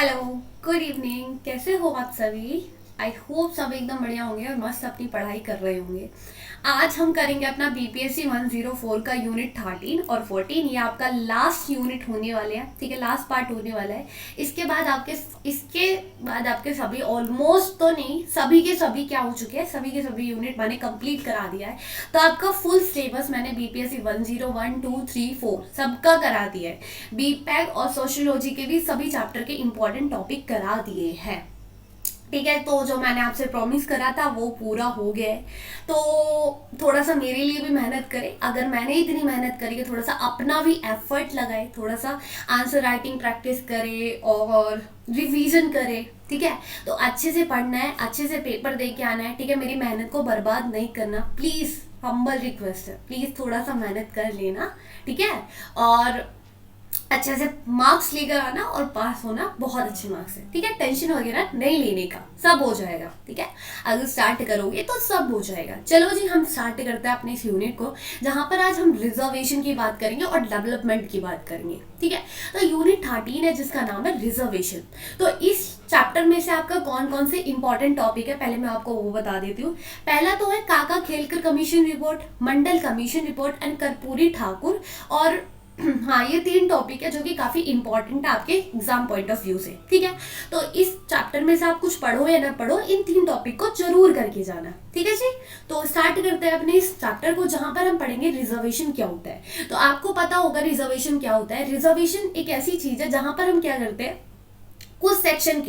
Hello, good evening. कैसे हो आप सभी? आई होप सब एकदम बढ़िया होंगे और मस्त अपनी पढ़ाई कर रहे होंगे। आज हम करेंगे अपना बीपीएससी 104 का यूनिट 13 और 14। ये आपका लास्ट यूनिट होने वाले हैं, ठीक है, लास्ट पार्ट होने वाला है। इसके बाद आपके सभी, ऑलमोस्ट तो नहीं, सभी के सभी क्या हो चुके हैं, सभी के सभी यूनिट मैंने कंप्लीट करा दिया है। तो आपका फुल सिलेबस मैंने बीपीएससी 101, 2, 3, 4 सबका करा दिया है। बीपैक और सोशियोलॉजी के भी सभी चैप्टर के इंपॉर्टेंट टॉपिक करा दिए हैं, ठीक है। तो जो मैंने आपसे प्रॉमिस करा था वो पूरा हो गया है। तो थोड़ा सा मेरे लिए भी मेहनत करें। अगर मैंने इतनी मेहनत करी कि थोड़ा सा अपना भी एफर्ट लगाए, थोड़ा सा आंसर राइटिंग प्रैक्टिस करे और रिवीजन करे, ठीक है। तो अच्छे से पढ़ना है, अच्छे से पेपर दे के आना है, ठीक है। मेरी मेहनत को बर्बाद नहीं करना, प्लीज़, हम्बल रिक्वेस्ट है, प्लीज़ थोड़ा सा मेहनत कर लेना, ठीक है। और अच्छे से मार्क्स लेकर आना और पास होना बहुत अच्छे मार्क्स है, ठीक है। टेंशन वगैरह नहीं लेने का, सब हो जाएगा, ठीक है। अगर स्टार्ट करोगे तो सब हो जाएगा। चलो जी, हम स्टार्ट करते हैं अपने इस यूनिट को, जहां पर आज हम रिजर्वेशन की बात करेंगे और डेवलपमेंट की बात करेंगे, ठीक है। तो यूनिट 13 है जिसका नाम है रिजर्वेशन। तो इस चैप्टर में से आपका कौन कौन से इंपॉर्टेंट टॉपिक है, पहले मैं आपको वो बता देती हूँ। पहला तो है काका खेलकर commission report, Mandal commission report and Karpoori Thakur. और हाँ, ये 3 टॉपिक है जो कि काफी इंपॉर्टेंट है आपके एग्जाम पॉइंट ऑफ व्यू से, ठीक है। तो इस चैप्टर में से आप कुछ पढ़ो या ना पढ़ो, इन 3 टॉपिक को जरूर करके जाना, ठीक है जी। तो स्टार्ट करते हैं अपने इस चैप्टर को, जहां पर हम पढ़ेंगे रिजर्वेशन क्या होता है। तो आपको पता होगा रिजर्वेशन क्या होता है। रिजर्वेशन एक ऐसी चीज है जहां पर हम क्या करते हैं, कुछ सेक्शन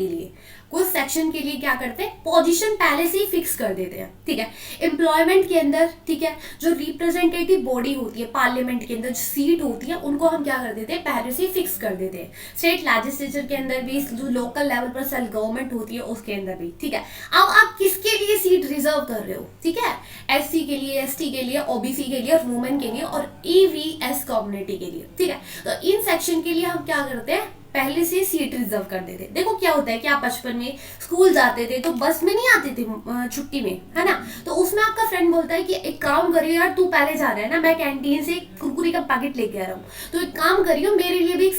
के लिए क्या करते हैं, पोजीशन पहले से ही फिक्स कर देते हैं, ठीक है। एम्प्लॉयमेंट के अंदर, ठीक है, जो रिप्रेजेंटेटिव बॉडी होती है पार्लियामेंट के अंदर, जो सीट होती है, उनको हम क्या कर देते हैं, पहले से ही फिक्स कर देते हैं। स्टेट लेजिस्लेचर के अंदर भी, जो लोकल लेवल पर सेल्फ गवर्नमेंट होती है उसके अंदर भी, ठीक है। अब आप किसके लिए सीट रिजर्व कर रहे हो, ठीक है, एससी के लिए, एसटी के लिए, ओबीसी के लिए, वुमेन के लिए और ईवीएस कम्युनिटी के लिए, ठीक है। तो इन सेक्शन के लिए हम क्या करते हैं, पहले से सीट रिजर्व कर देते। देखो क्या होता है कि आप बचपन में स्कूल जाते थे तो बस में नहीं आते थे छुट्टी में, है ना। तो उसमें आपका फ्रेंड बोलता है कि एक काम करियो यार, तू पहले जा रहा है ना, मैं कैंटीन से कुरकुरी का पैकेट लेके आ रहा हूँ, तो एक काम करियो, मेरे लिए भी एक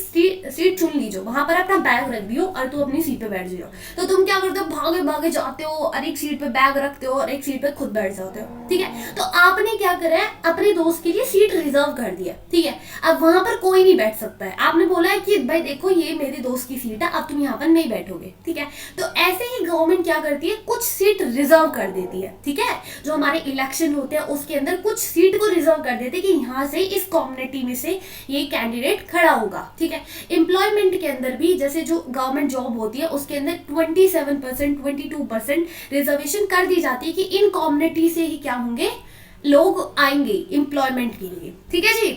सीट चुन लीजिए, वहां पर अपना बैग रख दियो और तू अपनी सीट पे बैठ जाओ। तो तुम क्या करते हो, भागे भागे जाते हो और एक सीट पे बैग रखते हो और एक सीट पे खुद बैठ जाते हो, ठीक है। तो आपने क्या करा है, अपने दोस्त के लिए सीट रिजर्व कर दिया, ठीक है। अब वहां पर कोई नहीं बैठ सकता है। आपने बोला है कि भाई देखो ये मेरे दोस्त की सीट है, अब तुम यहाँ पर नहीं बैठोगे, ठीक है। तो ऐसे ही गवर्नमेंट क्या करती है, कुछ सीट रिजर्व कर देती है, ठीक है। जो हमारे इलेक्शन होते हैं उसके अंदर कुछ सीट को रिजर्व कर देते हैं कि यहाँ से इस कम्युनिटी में से ये कैंडिडेट खड़ा होगा, ठीक है। एम्प्लॉयमेंट के अंदर भी जैसे जो गवर्नमेंट जॉब होती है उसके अंदर 27%, 22% रिजर्वेशन कर दी जाती है कि इन कम्युनिटी से ही क्या होंगे, लोग आएंगे एम्प्लॉयमेंट के लिए, ठीक है जी।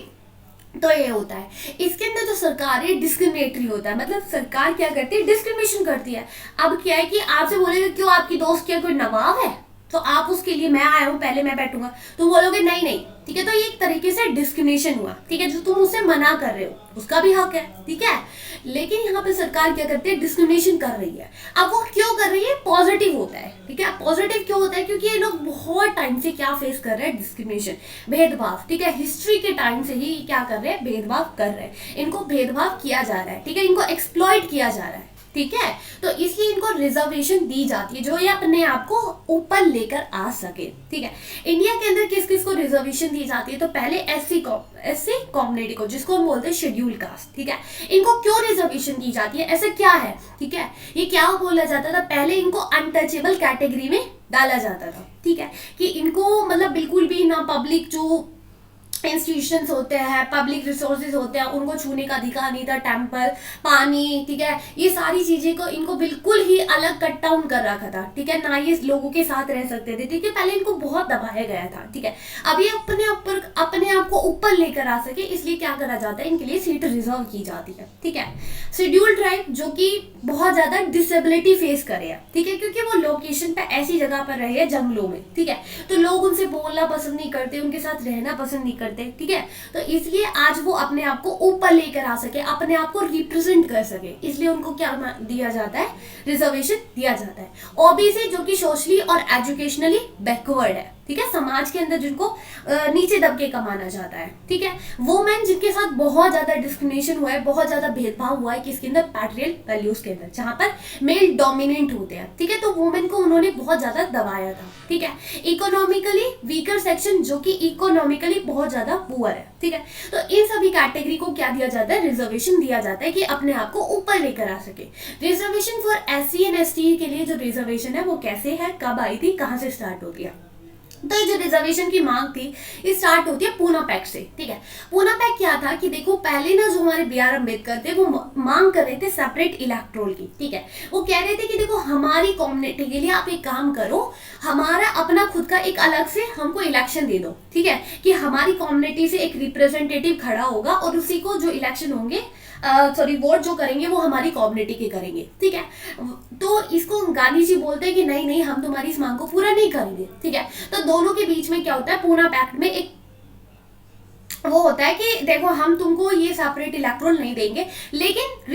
तो ये होता है। इसके अंदर जो सरकार है डिस्क्रिमिनेटरी होता है, मतलब सरकार क्या करती है, डिस्क्रिमिनेशन करती है। अब क्या है कि आपसे बोलेगा क्यों, आपकी दोस्त क्या कोई नवाब है, तो आप उसके लिए, मैं आया हूँ पहले मैं बैठूंगा, तो बोलोगे नहीं नहीं, ठीक है। तो ये एक तरीके से डिस्क्रिमिनेशन हुआ, ठीक है। जो तुम उससे मना कर रहे हो उसका भी हक है, ठीक है। लेकिन यहाँ पे सरकार क्या करती है, डिस्क्रिमिनेशन कर रही है। अब वो क्यों कर रही है, पॉजिटिव होता है, ठीक है। पॉजिटिव क्यों होता है, क्योंकि ये लोग बहुत टाइम से क्या फेस कर रहे हैं, डिस्क्रिमिनेशन, भेदभाव, ठीक है। हिस्ट्री के टाइम से ही क्या कर रहे हैं, भेदभाव कर रहे हैं, इनको भेदभाव किया जा रहा है, ठीक है, इनको एक्सप्लॉइट किया जा रहा है, ठीक है। तो इसलिए इनको रिजर्वेशन दी जाती है जो ये अपने आप को ऊपर लेकर आ सके, ठीक है। इंडिया के अंदर किस किस को रिजर्वेशन दी जाती है, तो पहले एससी कम्युनिटी को, जिसको हम बोलते हैं शेड्यूल कास्ट, ठीक है। इनको क्यों रिजर्वेशन दी जाती है, ऐसा क्या है, ठीक है। ये क्या बोला जाता था, पहले इनको अनटचेबल कैटेगरी में डाला जाता था, ठीक है, कि इनको मतलब बिल्कुल भी ना पब्लिक जो इंस्टीट्यूशंस होते हैं, पब्लिक रिसोर्सेज होते हैं, उनको छूने का अधिकार नहीं था। टेम्पल, पानी, ठीक है, ये सारी चीजें को इनको बिल्कुल ही अलग कट डाउन कर रखा था, ठीक है। ना ये लोगों के साथ रह सकते थे, ठीक है। पहले इनको बहुत दबाया गया था, ठीक है। अब ये अपने आप को ऊपर लेकर आ सके, इसलिए क्या करा जाता है, इनके लिए सीट रिजर्व की जाती है, ठीक है। शेड्यूल ट्राइब जो कि बहुत ज्यादा डिसेबिलिटी फेस करे, ठीक है, क्योंकि वो लोकेशन पे ऐसी जगह पर रहे हैं जंगलों में, ठीक है। तो लोग उनसे बोलना पसंद नहीं करते, उनके साथ रहना पसंद नहीं करते, ठीक है। तो इसलिए आज वो अपने आप को ऊपर लेकर आ सके, अपने आप को रिप्रेजेंट कर सके, इसलिए उनको क्या दिया जाता है, रिजर्वेशन दिया जाता है। ओबीसी जो कि सोशली और एजुकेशनली बैकवर्ड है, ठीक है, समाज के अंदर जिनको नीचे दबके का माना जाता है, ठीक है, वुमेन जिनके साथ बहुत ज्यादा डिस्क्रिमिनेशन हुआ है, बहुत ज्यादा भेदभाव हुआ है किसके अंदर, पैट्रियल वैल्यूज के अंदर, जहां पर मेल डोमिनेंट होते हैं, ठीक है, तो वुमेन को उन्होंने बहुत ज्यादा दबाया था, ठीक है। इकोनॉमिकली वीकर सेक्शन जो कि इकोनॉमिकली बहुत ज्यादा पुअर है, ठीक है, तो इन सभी कैटेगरी को क्या दिया जाता है, रिजर्वेशन दिया जाता है कि अपने आप को ऊपर लेकर आ सके। Reservation for SC and ST के लिए जो रिजर्वेशन है वो कैसे है, कब आई थी, कहां से स्टार्ट होती है, तो ये जो रिजर्वेशन की मांग थी ये स्टार्ट होती है पूना पैक्ट से, ठीक है। पूना पैक्ट क्या था कि देखो पहले ना जो हमारे BR अम्बेडकर थे वो मांग कर रहे थे सेपरेट इलेक्टोरल की, ठीक है, वो कह रहे थे कि देखो हमारी कम्युनिटी के लिए आप एक काम करो, हमारा अपना खुद का एक अलग से हमको इलेक्शन दे दो, ठीक है, कि हमारी कम्युनिटी से एक रिप्रेजेंटेटिव खड़ा होगा और उसी को जो इलेक्शन होंगे वोट जो करेंगे वो हमारी कम्युनिटी के करेंगे, ठीक है। तो इसको गांधी जी बोलते हैं कि नहीं नहीं हम तुम्हारी इस मांग को पूरा नहीं करेंगे, ठीक है। तो दोनों के बीच में क्या होता है, पूना पैक्ट में एक वो होता है कि देखो हम तुमको ये सेपरेट इलेक्टोरल नहीं देंगे लेकिन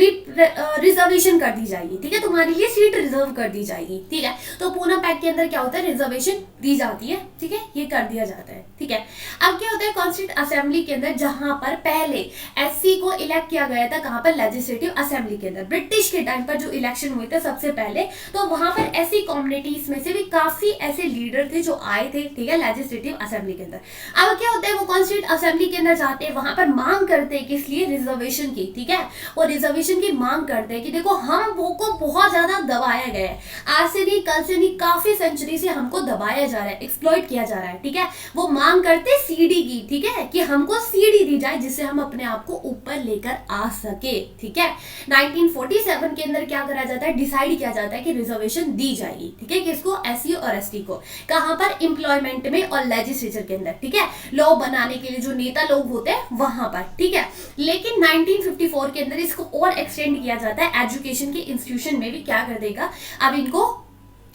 रिजर्वेशन कर दी जाएगी, ठीक है, तुम्हारे लिए सीट रिजर्व कर दी जाएगी, ठीक है। तो पूना पैक्ट के अंदर क्या होता है, रिजर्वेशन दी जाती है, ठीक है, ये कर दिया जाता है, ठीक है। अब क्या होता है कॉन्स्टिट्यूंट असेंबली के अंदर, जहां पर पहले SC को इलेक्ट किया गया था, कहां पर, लेजिस्लेटिव असेंबली के अंदर, ब्रिटिश के टाइम पर जो इलेक्शन हुए थे सबसे पहले, तो वहां पर SC कम्युनिटीज में से भी काफी ऐसे लीडर थे जो आए थे, ठीक है, लेजिस्लेटिव असेंबली के अंदर। अब क्या होता है वो कॉन्स्टिट्यूंट असेंबली के अंदर जाते हैं, वहां पर मांग करते हैं किस लिए, रिजर्वेशन की, ठीक है, और रिजर्वेशन की मांग करते हैं कि देखो हम वो को बहुत ज्यादा दबाया गया है, आज से नहीं कल से नहीं काफी सेंचुरी से हमको दबाया जा रहा है, एक्सप्लॉइट किया जा रहा है, ठीक है। वो मांग करते CD की, ठीक है, कि हमको CD दी जाए जिससे हम अपने आप को ऊपर लेकर आ सके, ठीक है। 1947 के अंदर क्या करा जाता है, डिसाइड किया जाता है कि रिजर्वेशन दी जाएगी, ठीक है, किसको, SC और ST को, कहां पर, एम्प्लॉयमेंट में और लेजिस्लेचर के अंदर, ठीक है, लॉ बनाने के लिए जो नेता लोग होते हैं वहां पर, ठीक है। लेकिन 1954 के अंदर इसको और एक्सटेंड किया जाता है, एजुकेशन के इंस्टीट्यूशन में भी क्या कर देगा, अब इनको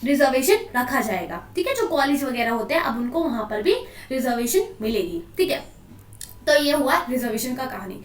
रिजर्वेशन रखा जाएगा, ठीक है, जो कॉलेज वगैरह होते हैं अब उनको वहां पर भी रिजर्वेशन मिलेगी, ठीक है। तो ये हुआ रिजर्वेशन का कहानी।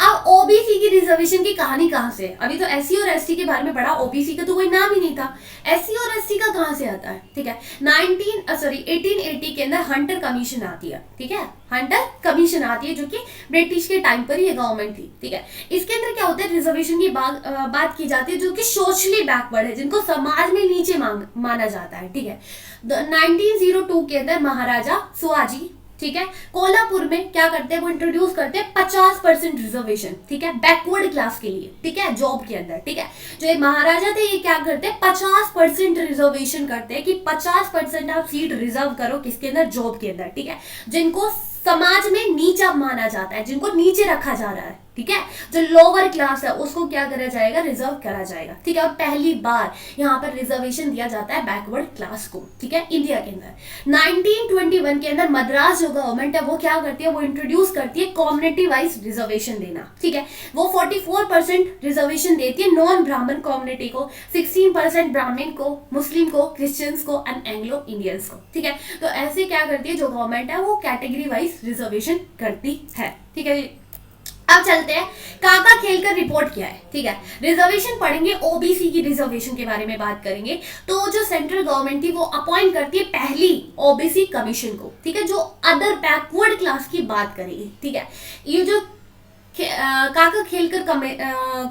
अब OBC की रिजर्वेशन की कहानी कहां से, अभी तो SC और ST के बारे में पढ़ा, OBC का तो कोई नाम ही नहीं था, SC और ST का कहां से आता है, ठीक है। 1880 के अंदर हंटर कमीशन आती है, ठीक है, हंटर कमीशन आती है जो कि ब्रिटिश के टाइम पर ये गवर्नमेंट थी, ठीक है। इसके अंदर क्या होता है, रिजर्वेशन की बात की जाती है जो कि सोशली बैकवर्ड है, जिनको समाज में नीचे माना जाता है, ठीक है। 1902 के अंदर महाराजा शिवाजी, ठीक है, कोल्हापुर में क्या करते हैं, वो इंट्रोड्यूस करते हैं 50% रिजर्वेशन, ठीक है, बैकवर्ड क्लास के लिए, ठीक है, जॉब के अंदर, ठीक है। जो ये महाराजा थे ये क्या करते हैं, 50% रिजर्वेशन करते हैं कि 50% आप सीट रिजर्व करो किसके अंदर, जॉब के अंदर, ठीक है, जिनको समाज में नीचा माना जाता है, जिनको नीचे रखा जा रहा है, ठीक है, जो लोअर क्लास है उसको क्या करा जाएगा, रिजर्व करा जाएगा, ठीक है। और पहली बार यहाँ पर रिजर्वेशन दिया जाता है बैकवर्ड क्लास को, ठीक है, इंडिया के अंदर। 1921 के अंदर मद्रास जो गवर्नमेंट है वो क्या करती है, वो इंट्रोड्यूस करती है कम्युनिटी वाइज रिजर्वेशन देना, ठीक है। वो 44% रिजर्वेशन देती है नॉन ब्राह्मण कम्युनिटी को, 16% ब्राह्मण को, मुस्लिम को, क्रिश्चियंस को एंड एंग्लो इंडियंस को, ठीक है। तो ऐसे क्या करती है जो गवर्नमेंट है वो कैटेगरी वाइज रिजर्वेशन करती है, ठीक है। अब चलते हैं काका खेलकर रिपोर्ट किया है, ठीक है, रिजर्वेशन पढ़ेंगे, OBC की रिजर्वेशन के बारे में बात करेंगे। तो जो सेंट्रल गवर्नमेंट थी वो अपॉइंट करती है पहली OBC कमीशन को, ठीक है, जो अदर बैकवर्ड क्लास की बात करेगी, ठीक है। ये जो काका खेलकर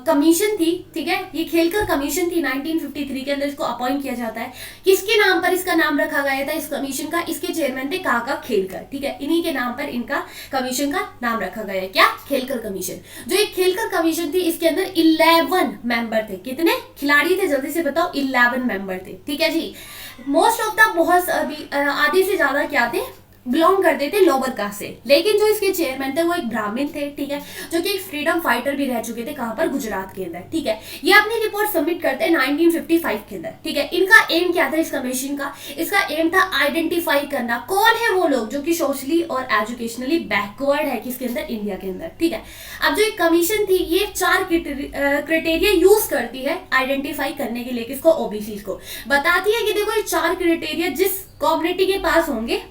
कमीशन थी, ठीक है, ये खेलकर कमीशन थी 1953 के अंदर इसको अपॉइंट किया जाता है। किसके नाम पर इसका नाम रखा गया था इस कमीशन का, इसके चेयरमैन थे काका खेलकर, ठीक है, इन्हीं के नाम पर इनका कमीशन का नाम रखा गया है, क्या, खेलकर कमीशन। जो एक खेलकर कमीशन थी इसके अंदर 11 मेंबर थे, कितने खिलाड़ी थे जल्दी से बताओ, 11 मेंबर थे, ठीक है जी। मोस्ट ऑफ द बहुत आधे से ज्यादा क्या थे, बिलोंग करते थे लोअर कास्ट से, लेकिन जो इसके चेयरमैन थे वो एक ब्राह्मण थे, ठीक है, जो कि एक फ्रीडम फाइटर भी रह चुके थे, कहां पर, गुजरात के अंदर, ठीक है। ये अपनी रिपोर्ट सबमिट करते हैं 1955 के अंदर, ठीक है। इनका एम क्या था इस कमीशन का, इसका एम था आइडेंटिफाई करना कौन है वो लोग जो कि सोशली और एजुकेशनली बैकवर्ड है किसके अंदर, इंडिया के अंदर, ठीक है। अब जो एक कमीशन थी ये 4 क्राइटेरिया यूज करती है आइडेंटिफाई करने के लिए, किसको, OBC को, बताती है कि देखो ये 4 क्राइटेरिया जिस कम्युनिटी के पास होंगे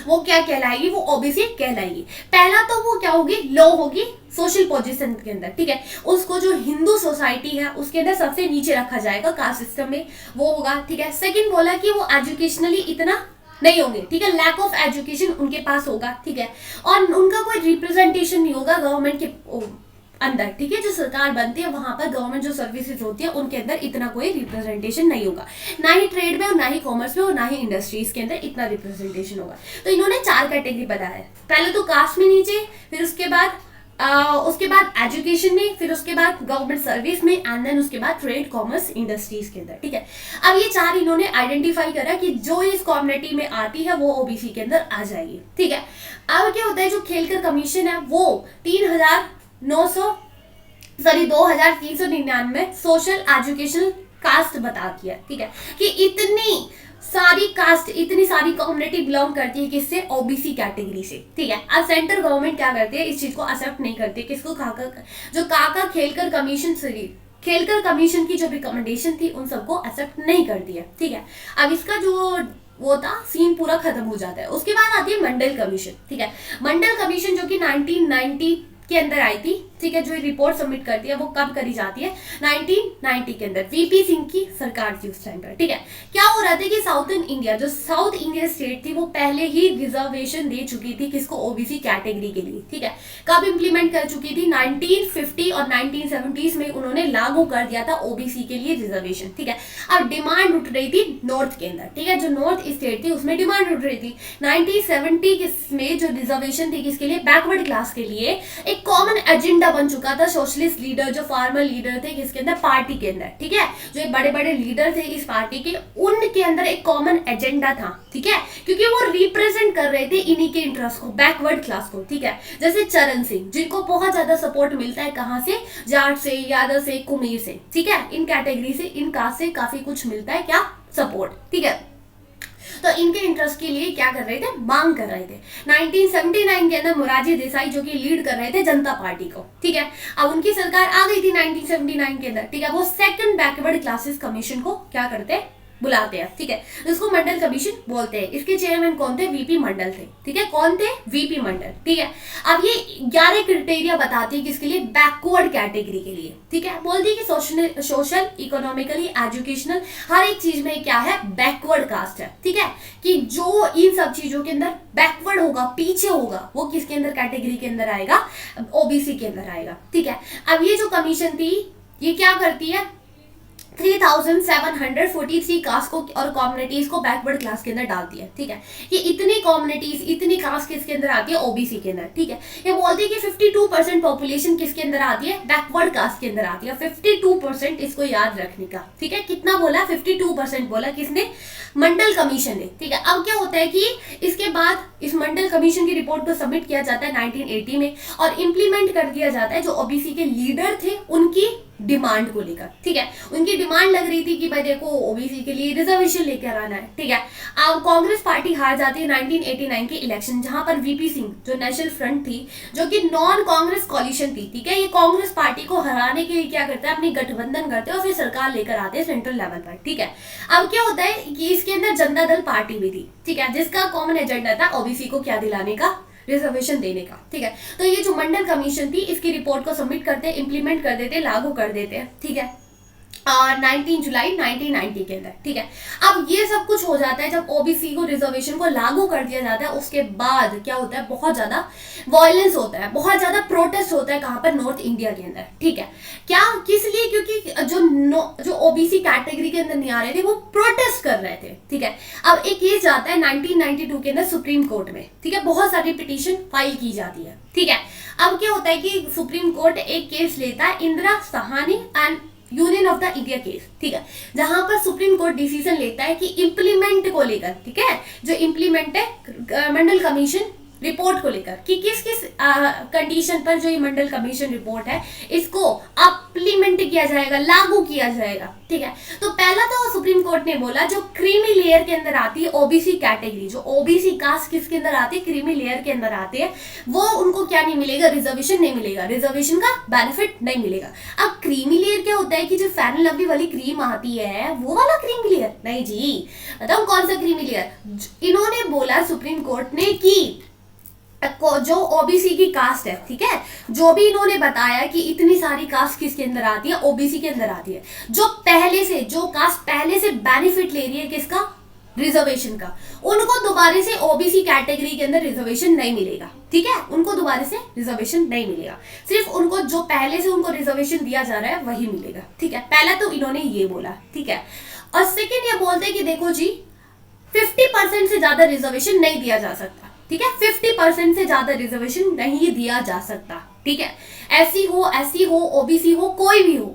वो क्या कहलाएगी, वो OBC कहलाएगी। पहला तो वो क्या होगी, लो होगी सोशल पोजीशन के अंदर, ठीक है, उसको जो हिंदू सोसाइटी है उसके अंदर सबसे नीचे रखा जाएगा कास्ट सिस्टम में, वो होगा, ठीक है। सेकंड बोला कि वो एजुकेशनली इतना नहीं होंगे, ठीक है, लैक ऑफ एजुकेशन उनके पास होगा, ठीक है, और उनका कोई रिप्रेजेंटेशन नहीं होगा गवर्नमेंट के अंदर, ठीक है, जो सरकार बनती है वहां पर गवर्नमेंट जो सर्विसेज होती है उनके अंदर इतना कोई रिप्रेजेंटेशन नहीं होगा, ना ही ट्रेड में और ना ही कॉमर्स में और ना ही इंडस्ट्रीज के अंदर इतना रिप्रेजेंटेशन होगा। तो इन्होंने 4 कैटेगरी बताया है, पहले तो कास्ट में नीचे, फिर उसके बाद एजुकेशन में, फिर उसके बाद गवर्नमेंट सर्विस में, एंड देन उसके बाद ट्रेड कॉमर्स इंडस्ट्रीज के अंदर, ठीक है। अब ये 4 इन्होंने आइडेंटिफाई करा कि जो इस कम्युनिटी में आती है वो ओबीसी के अंदर आ जाएगी, ठीक है। अब क्या होता है, जो खेलकर कमीशन है वो 2399 सोशल एजुकेशनल कास्ट बताती है, ठीक है, कि इतनी सारी कास्ट, इतनी सारी कम्युनिटी बिलोंग करती है किससे, ओबीसी कैटेगरी से, ठीक है। अब सेंट्रल गवर्नमेंट क्या करती है, इस चीज को एक्सेप्ट नहीं करती, किसको, काका खेलकर कमीशन की जो रिकमेंडेशन थी उन सबको एक्सेप्ट नहीं करती है, ठीक है। अब इसका जो वो था सीन पूरा खत्म हो जाता है। उसके बाद आती है मंडल कमीशन, ठीक है। मंडल कमीशन जो कि 1990 के अंदर आई थी, ठीक है, जो रिपोर्ट सबमिट करती है वो कब करी जाती है, 1990 के अंदर, वीपी सिंह की सरकार थी उस टाइम पर, ठीक है। क्या हो रहा था कि साउथर्न इंडिया, जो साउथ इंडिया स्टेट थी, वो पहले ही रिजर्वेशन दे चुकी थी किसको, ओबीसी कैटेगरी के लिए, ठीक है। कब इंप्लीमेंट कर चुकी थी, 1950 और 1970s में उन्होंने लागू कर दिया था ओबीसी के लिए रिजर्वेशन, ठीक है। अब डिमांड उठ रही थी नॉर्थ के अंदर, ठीक है, जो नॉर्थ स्टेट थी उसमें डिमांड उठ रही थी। 1970 में जो रिजर्वेशन थी किसके लिए, बैकवर्ड क्लास के लिए, एक कॉमन एजेंडा बन चुका था। सोशलिस्ट लीडर, जो फार्मर लीडर थे किसके अंदर, पार्टी के अंदर, ठीक है, जो बड़े बड़े लीडर थे इस पार्टी के, उनके अंदर एक कॉमन एजेंडा था, ठीक है, क्योंकि वो रिप्रेजेंट कर रहे थे इन्हीं के इंटरेस्ट को, बैकवर्ड क्लास को, ठीक है। जैसे चरण सिंह, जिनको बहुत ज्यादा सपोर्ट मिलता है कहां से, जाट से, यादव से, कुमीर से, ठीक है, इन कैटेगरी से, इन कास्ट से काफी कुछ मिलता है, क्या, सपोर्ट, ठीक है। तो इनके इंटरेस्ट के लिए क्या कर रहे थे, मांग कर रहे थे। 1979 के अंदर मोरारजी देसाई जो कि लीड कर रहे थे जनता पार्टी को, ठीक है। अब उनकी सरकार आ गई थी 1979 के अंदर, ठीक है। वो सेकंड बैकवर्ड क्लासेस कमीशन को क्या करते हैं, बुलाते हैं, ठीक है, जिसको मंडल कमीशन बोलते हैं। इसके चेयरमैन कौन थे, वीपी मंडल थे, ठीक है। कौन थे, वीपी मंडल, ठीक है। अब ये 11 क्राइटेरिया बताती है किसके लिए, बैकवर्ड कैटेगरी के लिए, ठीक है। बोलती है कि सोशल, इकोनॉमिकली, एजुकेशनल, हर एक चीज में क्या है, बैकवर्ड कास्ट है, ठीक है, कि जो इन सब चीजों के अंदर बैकवर्ड होगा, पीछे होगा, वो किसके अंदर, कैटेगरी के अंदर आएगा, ओबीसी के अंदर आएगा, ठीक है। अब ये जो कमीशन थी ये क्या करती है, 3743 कास्ट को और कम्युनिटीज को बैकवर्ड क्लास के अंदर डालती है, ठीक है। ये इतनी कम्युनिटीज, इतनी कास्ट किसके अंदर आती है, ओबीसी के अंदर, ठीक है। ये बोलती है कि 52% पॉपुलेशन किसके अंदर आती है, बैकवर्ड कास्ट के अंदर आती है। 52%, इसको याद रखने का, ठीक है। कितना बोला, 52% बोला, किसने, मंडल कमीशन ने, ठीक है। अब क्या होता है कि इसके बाद इस मंडल कमीशन की रिपोर्ट को सबमिट किया जाता है 1980 में, और इंप्लीमेंट कर दिया जाता है जो ओबीसी के लीडर थे उनकी डिमांड को लेकर, ठीक है। उनकी डिमांड लग रही थी कि भाई देखो ओबीसी के लिए रिजर्वेशन लेकर आना है, ठीक है। अब कांग्रेस पार्टी हार जाती है 1989 के इलेक्शन, जहां पर वीपी सिंह जो नेशनल फ्रंट थी, जो कि नॉन कांग्रेस कॉलिशन थी, ठीक है, ये कांग्रेस पार्टी को हराने के लिए क्या करता है, अपनी गठबंधन करते हैं और फिर सरकार लेकर आते हैं सेंट्रल लेवल पर, ठीक है। अब क्या होता है कि इसके अंदर जनता दल पार्टी भी थी, ठीक है, जिसका कॉमन एजेंडा था ओबीसी को क्या दिलाने का, रिजर्वेशन देने का, ठीक है। तो ये जो मंडल कमीशन थी इसकी रिपोर्ट को सबमिट करते, इंप्लीमेंट कर देते, लागू कर देते हैं, ठीक है, 19 जुलाई 1990 के अंदर, ठीक है। अब ये सब कुछ हो जाता है जब ओबीसी को रिजर्वेशन को लागू कर दिया जाता है। उसके बाद क्या होता है, बहुत ज्यादा वायलेंस होता है, बहुत ज्यादा प्रोटेस्ट होता है, कहां पर, नॉर्थ इंडिया के अंदर, ठीक है। क्या, किस लिए, क्योंकि जो ओबीसी कैटेगरी के अंदर नहीं आ रहे थे वो प्रोटेस्ट कर रहे थे, ठीक है। अब एक केस जाता है 1992 के अंदर सुप्रीम कोर्ट में, ठीक है, बहुत सारी पिटीशन फाइल की जाती है, ठीक है। अब क्या होता है कि सुप्रीम कोर्ट एक केस लेता है, Indira Sahni and union of the India case, ठीक है, जहां पर सुप्रीम कोर्ट डिसीजन लेता है कि इंप्लीमेंट को लेकर, ठीक है, जो इंप्लीमेंट है मंडल कमीशन रिपोर्ट को लेकर, कि किस किस कंडीशन पर जो ये मंडल कमीशन रिपोर्ट है इसको इंप्लीमेंट किया जाएगा, लागू किया जाएगा, ठीक है। तो पहला तो सुप्रीम कोर्ट ने बोला जो क्रीमी लेयर के अंदर आती है ओबीसी कैटेगरी, जो ओबीसी कास्ट किसके अंदर आती है, क्रीमी लेयर के अंदर आती है, वो उनको क्या नहीं मिलेगा, रिजर्वेशन नहीं मिलेगा, रिजर्वेशन का बेनिफिट नहीं मिलेगा। अब क्रीमी लेयर क्या होता है कि जो फेयर एंड लवली वाली क्रीम आती है वो वाला क्रीमी लेयर नहीं जी, बताओ कौन सा क्रीमी लेयर। इन्होंने बोला सुप्रीम कोर्ट ने कि जो ओबीसी की कास्ट है, ठीक है, जो भी इन्होंने बताया कि इतनी सारी कास्ट किसके अंदर आती है, ओबीसी के अंदर आती है, जो कास्ट पहले से बेनिफिट ले रही है किसका, रिजर्वेशन का, उनको दोबारा से ओबीसी कैटेगरी के अंदर रिजर्वेशन नहीं मिलेगा, ठीक है, उनको दोबारा से रिजर्वेशन नहीं मिलेगा, सिर्फ उनको जो पहले से उनको रिजर्वेशन दिया जा रहा है वही मिलेगा, ठीक है। पहला तो इन्होंने ये बोला, ठीक है। और सेकेंड ये बोलते हैं कि देखो जी 50% से ज्यादा रिजर्वेशन नहीं दिया जा सकता, ठीक है, 50% से ज्यादा रिजर्वेशन नहीं दिया जा सकता, ठीक है। एससी हो ओबीसी हो कोई भी हो,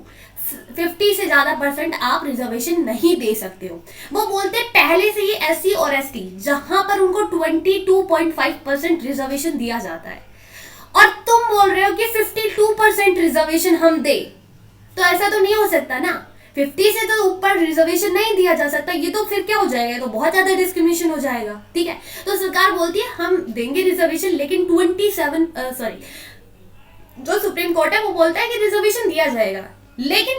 50 से ज्यादा % आप रिजर्वेशन नहीं दे सकते हो। वो बोलते हैं पहले से ही एससी और एसटी जहां पर उनको 22.5% रिजर्वेशन दिया जाता है, और तुम बोल रहे हो कि 52% रिजर्वेशन हम दे, तो ऐसा तो नहीं हो सकता ना, 50 से तो ऊपर रिजर्वेशन नहीं दिया जा सकता, ये तो फिर क्या हो जाएगा, तो बहुत ज्यादा डिस्क्रिमिनेशन हो जाएगा, ठीक है। तो सरकार बोलती है हम देंगे रिजर्वेशन, लेकिन 27 जो सुप्रीम कोर्ट है वो बोलता है कि रिजर्वेशन दिया जाएगा, लेकिन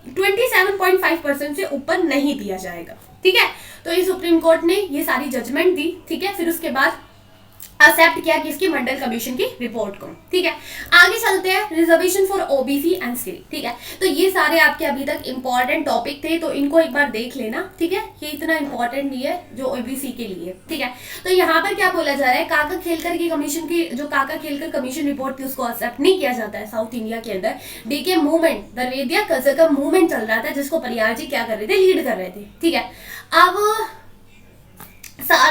27.5% से ऊपर नहीं दिया जाएगा, ठीक है। तो ये सुप्रीम कोर्ट ने ये सारी जजमेंट दी, ठीक है। फिर उसके बाद एक्सेप्ट किया कि इसकी मंडल कमीशन की रिपोर्ट को, ठीक है। आगे चलते हैं, reservation for OBC and skill, ठीक है। तो ये सारे आपके अभी तक इंपॉर्टेंट टॉपिक थे, तो इनको एक बार देख लेना, ठीक है। ये इतना इंपॉर्टेंट नहीं है जो ओबीसी के लिए, ठीक है। तो यहाँ पर क्या बोला जा रहा है, काका खेलकर की कमीशन की जो काका खेलकर कमीशन रिपोर्ट थी उसको एक्सेप्ट नहीं किया जाता है साउथ इंडिया के अंदर। डीके मूवमेंट, द्रविड़ कल्चर का मूवमेंट चल रहा था जिसको परियार जी क्या कर रहे थे, लीड कर रहे थे, ठीक है। अब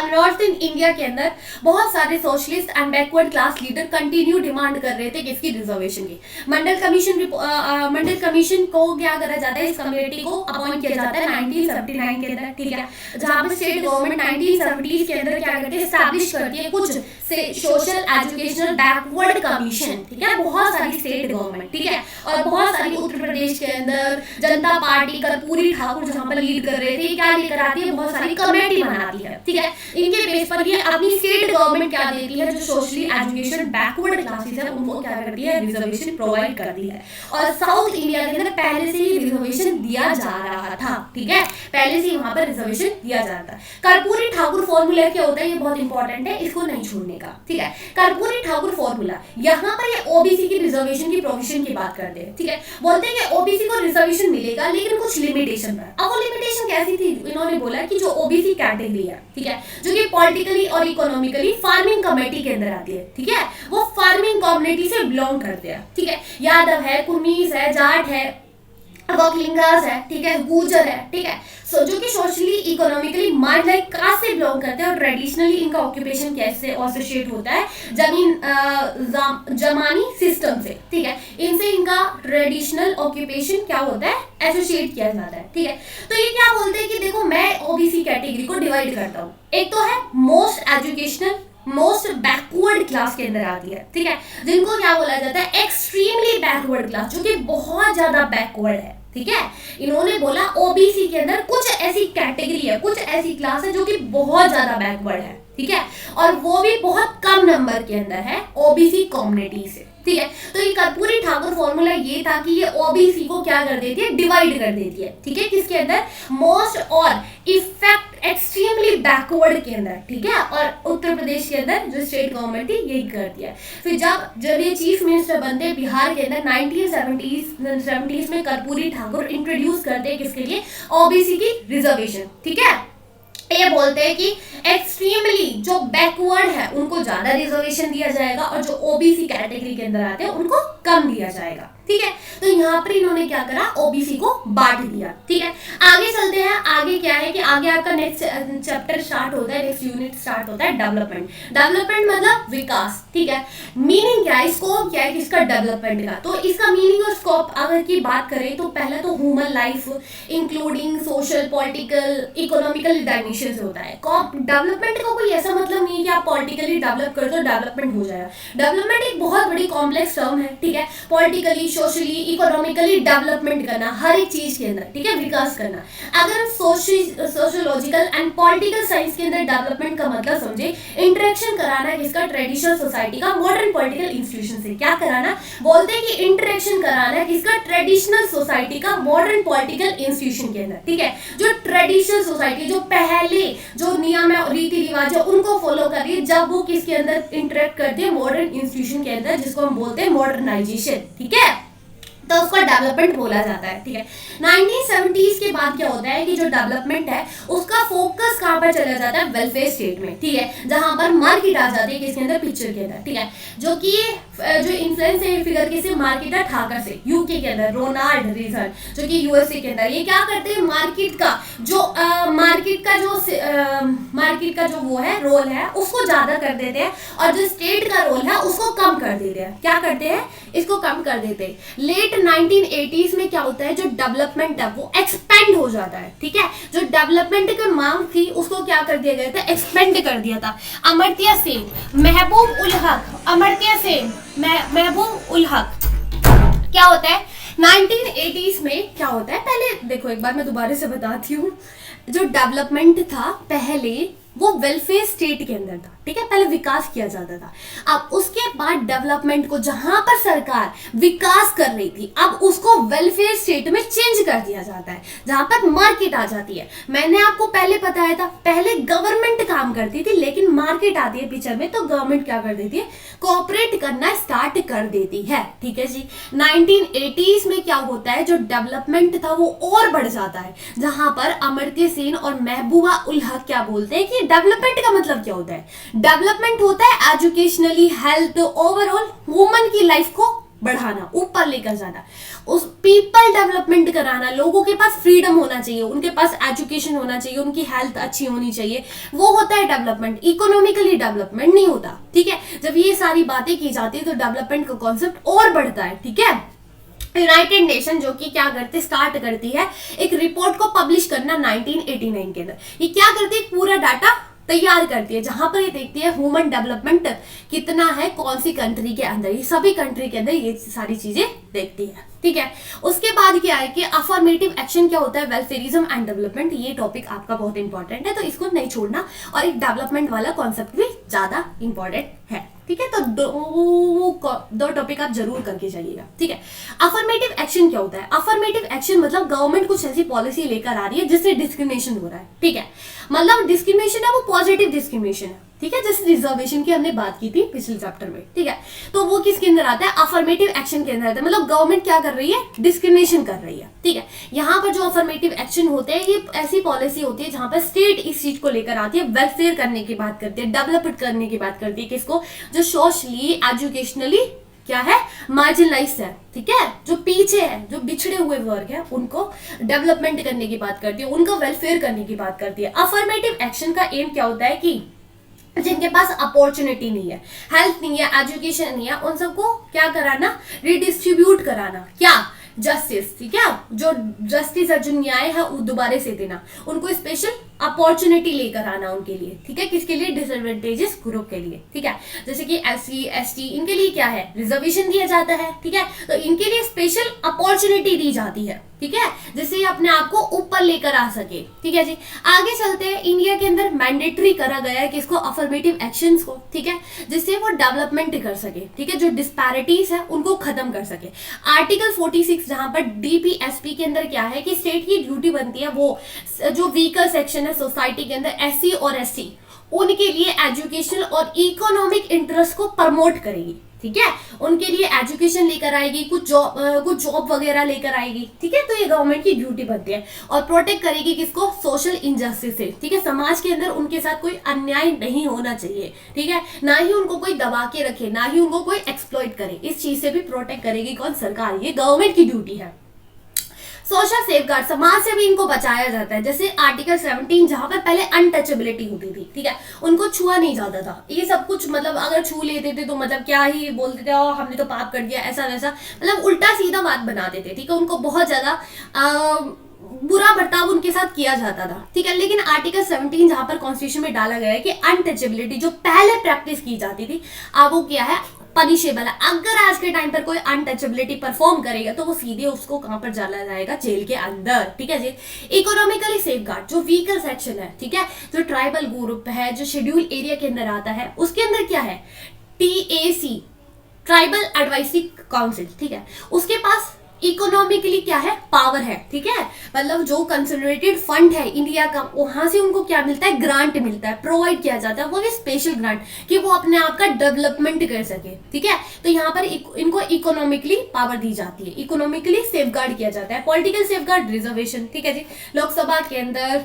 नॉर्थ इंडिया के अंदर बहुत सारे socialist and backward class leader continue demand कर रहे थे किसकी, रिजर्वेशन की। मंडल कमीशन को क्या करा जाता है, इस कमेटी को अपॉइंट किया जाता है 1979 के अंदर, ठीक है। जहां पर स्टेट गवर्नमेंट 1970s के अंदर क्या करती है, एस्टैब्लिश करती है कुछ सोशल एजुकेशनल बैकवर्ड कमीशन, ठीक है। बहुत सारी स्टेट गवर्नमेंट, ठीक है, और बहुत सारी उत्तर प्रदेश के अंदर जनता पार्टी कर्पूरी ठाकुर जहां पर लीड कर रहे थे, क्या लेकर आती है, बहुत सारी कमेटी बनाती है, ठीक है। इनके बेस पर ये अपनी स्टेट गवर्नमेंट क्या देती है, जो सोशली एजुकेशन बैकवर्ड क्लासेस है उनको क्या करती है, रिजर्वेशन प्रोवाइड करती है। और साउथ इंडिया के अंदर पहले से ही रिजर्वेशन दिया जा रहा था, ठीक है, पहले से ही वहां पर रिजर्वेशन दिया जाता है। कर्पूरी ठाकुर फॉर्मूला क्या होता है, ये बहुत इंपॉर्टेंट है, इसको नहीं छोड़ने का, ठीक है। कर्पूरी ठाकुर फॉर्मूला, यहाँ पर ये ओबीसी की रिजर्वेशन की प्रोविजन की बात करते हैं, ठीक है। बोलते हैं कि ओबीसी को रिजर्वेशन मिलेगा लेकिन कुछ लिमिटेशन पर। अब वो लिमिटेशन कैसी थी, इन्होंने बोला कि जो ओबीसी कैटेगरी है, ठीक है, जो कि पॉलिटिकली और इकोनॉमिकली फार्मिंग कम्युनिटी के अंदर आती है, ठीक है, वो फार्मिंग कम्युनिटी से बिलोंग करते हैं, ठीक है। यादव है, कुर्मीज है, जाट है, वकलिंगास है, ठीक है, गुर्जर है, ठीक है। सो जो कि सोशली इकोनॉमिकली मार्जिनलाइज कास्ट से बिलोंग करते हैं, और ट्रेडिशनली इनका ऑक्यूपेशन कैसे एसोसिएट होता है, जमानी सिस्टम से, ठीक है, इनसे इनका ट्रेडिशनल ऑक्यूपेशन क्या होता है, एसोसिएट किया जाता है, ठीक है। तो ये क्या बोलते हैं कि देखो मैं ओबीसी कैटेगरी को डिवाइड करता हूँ, एक तो है most educational, most backward class के अंदर आती है, ठीक है, जिनको क्या बोला जाता है, एक्सट्रीमली बैकवर्ड क्लास, जो कि बहुत ज्यादा बैकवर्ड है, ठीक है। इन्होंने बोला ओबीसी के अंदर कुछ ऐसी कैटेगरी है, कुछ ऐसी क्लास है जो कि बहुत ज्यादा बैकवर्ड है, ठीक है, और वो भी बहुत कम नंबर के अंदर है ओबीसी कम्युनिटी से, ठीक है। तो ये कर्पूरी ठाकुर फॉर्मूला ये था कि ये ओबीसी को क्या कर देती है, डिवाइड कर देती है, ठीक है, किसके अंदर, मोस्ट और इफेक्ट एक्सट्रीमली बैकवर्ड के अंदर, ठीक है, और उत्तर प्रदेश के अंदर जो स्टेट गवर्नमेंट थी यही करती है। फिर जब ये चीफ मिनिस्टर बनते बिहार के अंदर 1970s में कर्पूरी ठाकुर इंट्रोड्यूस करते हैं किसके लिए, ओबीसी की रिजर्वेशन, ठीक है। ये बोलते हैं कि एक्सट्रीमली जो बैकवर्ड है उनको ज्यादा रिजर्वेशन दिया जाएगा, और जो ओबीसी कैटेगरी के अंदर आते हैं उनको कम दिया जाएगा, ठीक है। तो यहाँ पर इन्होंने क्या करा, ओबीसी को बांट दिया, ठीक है। आगे चलते हैं, आगे क्या है कि आगे आपका नेक्स्ट चैप्टर स्टार्ट होता है, नेक्स्ट यूनिट स्टार्ट होता है डेवलपमेंट। डेवलपमेंट मतलब विकास, ठीक है। मीनिंग क्या है, स्कोप क्या है इसका डेवलपमेंट का, तो इसका मीनिंग और स्कोप अगर की बात करें तो पहले तो human life including social, political, economical dimension होता है। डेवलपमेंट का कोई ऐसा मतलब नहीं है कि आप पॉलिटिकली डेवलप कर दो डेवलपमेंट हो जाएगा। डेवलपमेंट एक बहुत बड़ी कॉम्प्लेक्स टर्म है, ठीक है, पॉलिटिकली, सोशली, इकोनॉमिकली डेवलपमेंट करना, हर एक चीज के अंदर, ठीक है, विकास करना। अगर सोशियोलॉजिकल एंड पॉलिटिकल साइंस के अंदर डेवलपमेंट का मतलब समझे, इंटरेक्शन कराना है किसका, ट्रेडिशनल सोसाइटी का मॉडर्न पॉलिटिकल इंस्टीट्यूशन से। क्या कराना, बोलते हैं कि इंटरेक्शन कराना है किसका, ट्रेडिशनल सोसाइटी का मॉडर्न पॉलिटिकल इंस्टीट्यूशन के अंदर, ठीक है। जो ट्रेडिशनल सोसाइटी, जो पहले जो नियम है, रीति रिवाज है, उनको फॉलो कर रही है, जब वो किसके अंदर इंटरेक्ट करती है, मॉडर्न इंस्टीट्यूशन के अंदर, जिसको हम बोलते हैं मॉडर्नाइजेशन, ठीक है। तो उसका डेवलपमेंट बोला जाता है, ठीक है। 1970s के बाद क्या होता है कि जो डेवलपमेंट है उसका फोकस कहाँ पर चला जाता है, वेलफेयर स्टेट में, ठीक है, जहां पर मार्केट आ जाती है किसके अंदर, पिक्चर के अंदर, ठीक है। जो कि जो इन्फ्लुएंस है फिगर किसे, मार्केट ठाकर से, यूके के अंदर रोनाल्ड रीगन, जो कि यूएसए के अंदर, ये क्या करते हैं, मार्केट का जो वो है रोल है उसको ज्यादा कर देते हैं और जो स्टेट का रोल है उसको कम कर देते हैं। क्या करते हैं, इसको कम कर देते हैं। लेट 1980s में क्या होता है, जो डेवलपमेंट है वो एक्सपेंड हो जाता है, ठीक है। जो डेवलपमेंट की मांग थी उसको क्या कर दिया गया था, एक्सपेंड कर दिया था। अमर्त्य सेन, महबूब उल हक, अमर्त्य सेन, महबूब उल हक, क्या होता है 1980s में क्या होता है, पहले देखो एक बार मैं दोबारा से बताती हूँ। जो डेवलपमेंट था पहले वो वेलफेयर स्टेट के अंदर था, ठीक है, पहले विकास किया जाता था। अब उसके बाद डेवलपमेंट को जहां पर सरकार विकास कर रही थी अब उसको वेलफेयर स्टेट में चेंज कर दिया जाता है, जहां पर मार्केट आ जाती है। मैंने आपको पहले बताया था, पहले गवर्नमेंट काम करती थी लेकिन मार्केट आती है पिक्चर में तो गवर्नमेंट क्या कर देती है, कोऑपरेट करना स्टार्ट कर देती है, ठीक है जी। 1980s में क्या होता है, जो डेवलपमेंट था वो और बढ़ जाता है, जहां पर अमर्त्य सेन और महबूबा उल हक क्या बोलते हैं कि डेवलपमेंट का मतलब क्या होता है, डेवलपमेंट होता है एजुकेशनली, हेल्थ, ओवरऑल वुमन की लाइफ को बढ़ाना, ऊपर लेकर जाना, उस पीपल डेवलपमेंट कराना, लोगों के पास फ्रीडम होना चाहिए, उनके पास एजुकेशन होना चाहिए, उनकी हेल्थ अच्छी होनी चाहिए, वो होता है डेवलपमेंट। इकोनॉमिकली डेवलपमेंट नहीं होता, ठीक है। जब ये सारी बातें की जाती है तो डेवलपमेंट का कॉन्सेप्ट और बढ़ता है, ठीक है। यूनाइटेड नेशन जो कि क्या करते स्टार्ट करती है एक रिपोर्ट को पब्लिश करना 1989 के अंदर। ये क्या करती है, पूरा डाटा तैयार करती है जहां पर ये देखती है ह्यूमन डेवलपमेंट कितना है कौन सी कंट्री के अंदर, ये सभी कंट्री के अंदर ये सारी चीजें देखती है, ठीक है। उसके बाद क्या है कि अफर्मेटिव एक्शन क्या होता है, वेलफेयरिज्म एंड डेवलपमेंट, ये टॉपिक आपका बहुत इंपॉर्टेंट है तो इसको नहीं छोड़ना, और एक डेवलपमेंट वाला कॉन्सेप्ट भी ज्यादा इंपॉर्टेंट है, ठीक है। तो दो टॉपिक आप जरूर करके जाइएगा, ठीक है। अफर्मेटिव एक्शन क्या होता है, अफर्मेटिव एक्शन मतलब गवर्नमेंट कुछ ऐसी पॉलिसी लेकर आ रही है जिससे डिस्क्रिमिनेशन हो रहा है, ठीक है। मतलब डिस्क्रिमिनेशन है वो पॉजिटिव डिस्क्रिमिनेशन है, ठीक है, जैसे रिजर्वेशन की हमने बात की थी पिछले चैप्टर में, ठीक है। तो वो किसके अंदर आता है, अफर्मेटिव एक्शन के अंदर आता है, मतलब गवर्नमेंट क्या कर रही है, डिस्क्रिमिनेशन कर रही है, ठीक है। यहाँ पर जो अफर्मेटिव एक्शन होते हैं ये ऐसी पॉलिसी होती है जहां पर स्टेट इस चीज को लेकर आती है, वेलफेयर करने की बात करती है, डेवलपमेंट करने की बात करती है, किसको, जो सोशली एजुकेशनली क्या है, मार्जिनलाइज्ड है, ठीक है, जो पीछे है, जो बिछड़े हुए वर्ग है उनको डेवलपमेंट करने की बात करती है, उनका वेलफेयर करने की बात करती है। अफर्मेटिव एक्शन का एम क्या होता है कि जिनके पास अपॉर्चुनिटी नहीं है, हेल्थ नहीं है, एजुकेशन नहीं है, उन सबको क्या कराना, रिडिस्ट्रीब्यूट कराना, क्या, जस्टिस, ठीक है, जो जस्टिस है, जो न्याय है वो दोबारा से देना, उनको स्पेशल अपॉर्चुनिटी लेकर आना उनके लिए, ठीक है, किसके लिए, डिसएडवांटेजेस ग्रुप के लिए, ठीक है। जैसे कि एससी एसटी इनके लिए क्या है, रिजर्वेशन दिया जाता है, ठीक है, तो इनके लिए स्पेशल अपॉर्चुनिटी दी जाती है, ठीक है, जिससे अपने आप को ऊपर लेकर आ सके, ठीक है जी। आगे चलते हैं, इंडिया के अंदर मैंडेटरी करा गया है किसको, अफर्मेटिव एक्शंस को, ठीक है, जिससे वो डेवलपमेंट कर सके, ठीक है, जो डिस्पैरिटीज है उनको खत्म कर सके। आर्टिकल 46 जहां पर डीपीएसपी के अंदर क्या है कि स्टेट की ड्यूटी बनती है वो जो वीकर सेक्शन है सोसाइटी के अंदर, एससी और एसटी, उनके लिए एजुकेशनल और इकोनॉमिक इंटरेस्ट को प्रमोट करेगी, ठीक है, उनके लिए एजुकेशन लेकर आएगी, कुछ जॉब वगैरह लेकर आएगी, ठीक है। तो ये गवर्नमेंट की ड्यूटी बनती है और प्रोटेक्ट करेगी किसको, सोशल इंजस्टिस से, ठीक है, समाज के अंदर उनके साथ कोई अन्याय नहीं होना चाहिए, ठीक है, ना ही उनको कोई दबा के रखे, ना ही उनको कोई एक्सप्लॉइट करे, इस चीज से भी प्रोटेक्ट करेगी कौन, सरकार, ये गवर्नमेंट की ड्यूटी है। सोशल सेफगार्ड, समाज से भी इनको बचाया जाता है, जैसे आर्टिकल 17 जहां पर पहले अनटचेबिलिटी होती थी, ठीक है, उनको छुआ नहीं जाता था, ये सब कुछ मतलब अगर छू लेते थे तो मतलब क्या ही बोलते थे, हमने तो पाप कर दिया, ऐसा वैसा, मतलब उल्टा सीधा बात बना देते, ठीक है, उनको बहुत ज्यादा बुरा बर्ताव उनके साथ किया जाता था, ठीक है। लेकिन आर्टिकल 17 जहां पर कॉन्स्टिट्यूशन में डाला गया है कि अनटचेबिलिटी जो पहले प्रैक्टिस की जाती थी अब वो क्या है, पनिशेबल है। अगर आज के टाइम पर कोई अनटचेबिलिटी परफॉर्म करेगा तो वो सीधे उसको कहां पर डाला जाएगा, जेल के अंदर, ठीक है जी। इकोनॉमिकली सेफगार्ड, जो वीकर सेक्शन है, ठीक है, जो ट्राइबल ग्रुप है, जो शेड्यूल एरिया के अंदर आता है, उसके अंदर क्या है, टीएसी, ट्राइबल एडवाइजरी काउंसिल, ठीक है, उसके पास इकोनॉमिकली क्या है, पावर है, ठीक है। मतलब जो कंसोलिडेटेड फंड है इंडिया का, वहां से उनको क्या मिलता है, ग्रांट मिलता है, प्रोवाइड किया जाता है, वो भी स्पेशल ग्रांट, कि वो अपने आप का डेवलपमेंट कर सके, ठीक है। तो यहाँ पर इनको इकोनॉमिकली पावर दी जाती है, इकोनॉमिकली सेफगार्ड किया जाता है। पॉलिटिकल सेफगार्ड, रिजर्वेशन, ठीक है जी। लोकसभा के अंदर,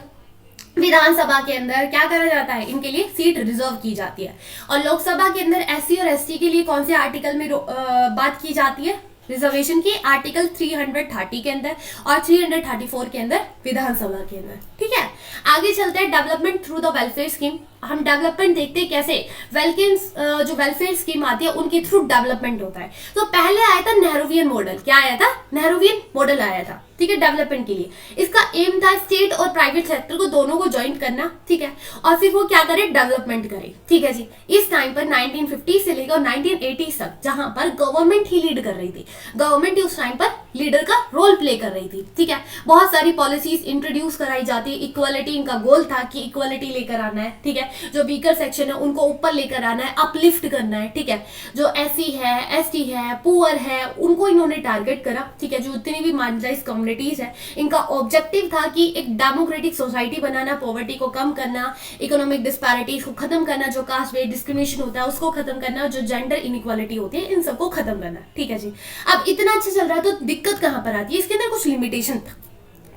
विधानसभा के अंदर क्या करा जाता है, इनके लिए सीट रिजर्व की जाती है। और लोकसभा के अंदर एससी और एसटी के लिए कौन से आर्टिकल में बात की जाती है, रिजर्वेशन की, आर्टिकल 330 के अंदर और 334 के अंदर विधानसभा के अंदर, ठीक है। आगे चलते हैं, development through the welfare scheme. हम डेवलपमेंट देखते हैं कैसे, जो वेलफेयर स्कीम आती है उनके थ्रू डेवलपमेंट होता है। तो पहले आया था नेहरूवियन मॉडल, क्या आया था, नेहरूवियन मॉडल आया था, ठीक है, डेवलपमेंट के लिए। इसका एम था स्टेट और प्राइवेट सेक्टर को दोनों को ज्वाइंट करना, ठीक है, और फिर वो क्या करे, डेवलपमेंट करे, ठीक है जी। इस टाइम पर 1950 से लेकर 1980 तक, जहां पर गवर्नमेंट ही लीड कर रही थी, गवर्नमेंट ही उस टाइम पर लीडर का रोल प्ले कर रही थी, ठीक है। बहुत सारी पॉलिसीज इंट्रोड्यूस कराई जाती, इक्वालिटी इनका गोल था कि इक्वालिटी लेकर आना है, ठीक है। जो वीकर सेक्शन है उनको ऊपर लेकर आना है, अपलिफ्ट करना है, ठीक है। जो एससी है, एसटी है, पुअर है, उनको इन्होंने टारगेट करा, ठीक है। जो जितनी भी मार्जिनाइज्ड कम्युनिटीज है, इनका ऑब्जेक्टिव था कि एक डेमोक्रेटिक सोसाइटी बनाना, पॉवर्टी को कम करना, इकोनॉमिक डिस्पैरिटीज को खत्म करना, जो कास्ट बेस्ड डिस्क्रिमिनेशन होता है उसको खत्म करना, जो जेंडर इनइक्वालिटी होती है इन सबको खत्म करना, ठीक है जी। अब इतना अच्छा चल रहा है तो दिक्कत कहां पर आती है, इसके अंदर कुछ लिमिटेशन था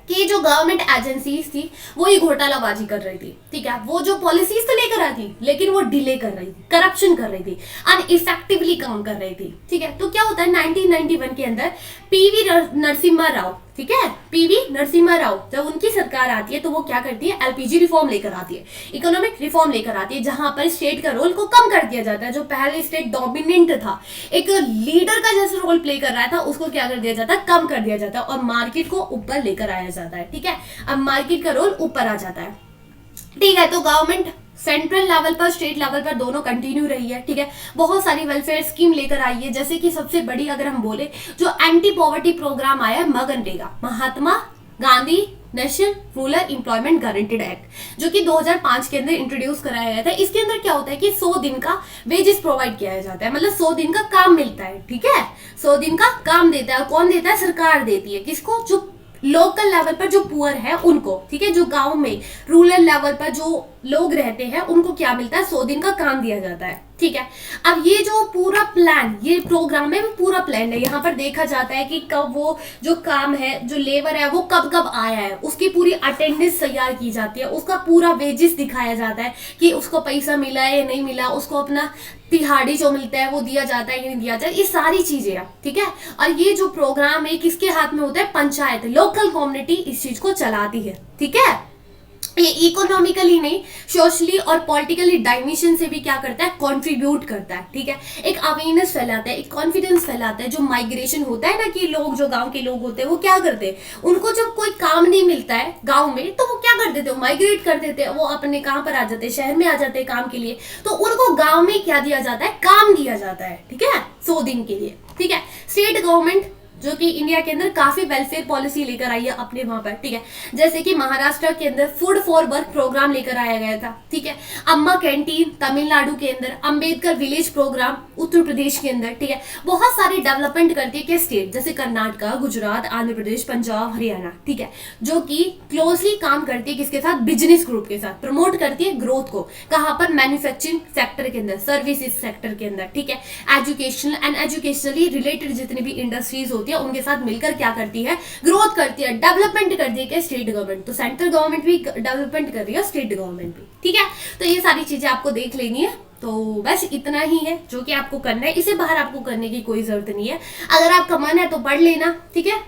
कि जो गवर्नमेंट एजेंसीज थी वो ही घोटालाबाजी कर रही थी, ठीक है। वो जो पॉलिसीज तो लेकर आती लेकिन वो डिले कर रही थी, करप्शन कर रही थी, अनइफेक्टिवली काम कर रही थी, ठीक है। तो क्या होता है 1991 के अंदर पीवी नरसिम्हा राव, ठीक है, पीवी नरसिम्हा राव, जब उनकी सरकार आती है तो वो क्या करती है, एलपीजी रिफॉर्म लेकर आती है, इकोनॉमिक रिफॉर्म लेकर आती है, जहां पर स्टेट का रोल को कम कर दिया जाता है। जो पहले स्टेट डोमिनेंट था, एक लीडर का जैसे रोल प्ले कर रहा था, उसको क्या कर दिया जाता है, कम कर दिया जाता है, और मार्केट को ऊपर लेकर आया जाता है, ठीक है। अब मार्केट का रोल ऊपर आ जाता है, ठीक है। तो गवर्नमेंट सेंट्रल लेवल पर, स्टेट लेवल पर दोनों कंटिन्यू रही है, ठीक है। बहुत सारी वेलफेयर स्कीम लेकर आई है, जैसे कि सबसे बड़ी अगर हम बोले, जो एंटी पॉवर्टी प्रोग्राम आया है MNREGA, Mahatma Gandhi national rural employment guaranteed act, जो कि 2005 के अंदर इंट्रोड्यूस कराया गया था। इसके अंदर क्या होता है कि 100 दिन का वेजेस प्रोवाइड किया जाता है, मतलब 100 दिन का काम मिलता है, ठीक है। 100 दिन का काम देता है, कौन देता है, सरकार देती है, किसको, जो लोकल लेवल पर जो पुअर है उनको, ठीक है। जो गांव में रूरल लेवल पर जो लोग रहते हैं उनको क्या मिलता है, 100 दिन का काम दिया जाता है, ठीक है। अब ये जो पूरा प्लान, ये प्रोग्राम है, वो पूरा प्लान है। यहाँ पर देखा जाता है कि कब वो जो काम है, जो लेबर है, वो कब कब आया है, उसकी पूरी अटेंडेंस तैयार की जाती है, उसका पूरा वेजेस दिखाया जाता है कि उसको पैसा मिला है या नहीं मिला, उसको अपना तिहाड़ी जो मिलता है वो दिया जाता है कि नहीं दिया जाता है, ये सारी चीजें, ठीक है। और ये जो प्रोग्राम है किसके हाथ में होता है, पंचायत, लोकल कम्युनिटी इस चीज को चलाती है, ठीक है। ये इकोनॉमिकली नहीं, सोशली और पॉलिटिकली डायमेंशन से भी क्या करता है, कंट्रीब्यूट करता है, ठीक है। एक अवेयरनेस फैलाता है, एक कॉन्फिडेंस फैलाता है। जो माइग्रेशन होता है ना, कि लोग, जो गांव के लोग होते हैं वो क्या करते हैं, उनको जब कोई काम नहीं मिलता है गांव में तो वो क्या कर देते हैं, माइग्रेट कर देते हैं, वो अपने कहां पर आ जाते हैं, शहर में आ जाते हैं काम के लिए। तो उनको गाँव में क्या दिया जाता है, काम दिया जाता है, ठीक है, 100 दिन के लिए, ठीक है। स्टेट गवर्नमेंट जो कि इंडिया के अंदर काफी वेलफेयर पॉलिसी लेकर आई है अपने वहां पर, ठीक है। जैसे कि महाराष्ट्र के अंदर फूड फॉर वर्क प्रोग्राम लेकर आया गया था, ठीक है। अम्मा कैंटीन तमिलनाडु के अंदर, अंबेडकर विलेज प्रोग्राम उत्तर प्रदेश के अंदर, ठीक है। बहुत सारी डेवलपमेंट करती है क्या स्टेट, जैसे कर्नाटका, गुजरात, आंध्र प्रदेश, पंजाब, हरियाणा, ठीक है, जो कि क्लोजली काम करती है किसके साथ, बिजनेस ग्रुप के साथ, प्रमोट करती है ग्रोथ को, कहां पर, मैन्युफैक्चरिंग सेक्टर के अंदर, सर्विसेज सेक्टर के अंदर, ठीक है। एजुकेशनल एंड एजुकेशनली रिलेटेड जितनी भी इंडस्ट्रीज होती है उनके साथ मिलकर क्या करती है, ग्रोथ करती है, डेवलपमेंट करती है क्या स्टेट गवर्नमेंट। तो सेंट्रल गवर्नमेंट भी डेवलपमेंट कर रही है, स्टेट गवर्नमेंट भी, ठीक है। तो ये सारी चीजें आपको देख लेनी है। तो बस इतना ही है जो कि आपको करना है, इसे बाहर आपको करने की कोई जरूरत नहीं है। अगर आपका मन है तो पढ़ लेना, ठीक है,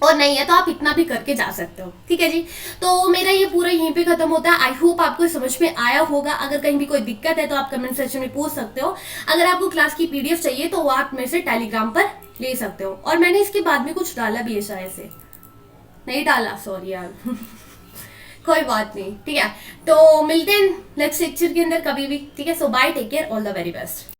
और नहीं है तो आप इतना भी करके जा सकते हो, ठीक है जी। तो मेरा ये पूरा यहीं पे खत्म होता है। आई होप आपको समझ में आया होगा। अगर कहीं भी कोई दिक्कत है तो आप कमेंट सेक्शन में पूछ सकते हो। अगर आपको क्लास की पीडीएफ चाहिए तो वो आप मेरे से टेलीग्राम पर ले सकते हो। और मैंने इसके बाद में कुछ डाला भी है, शायद से नहीं डाला, सॉरी यार कोई बात नहीं, ठीक है। तो मिलते हैं नेक्स्ट लेक्चर के अंदर कभी भी, ठीक है। So bye, take care, all the very best.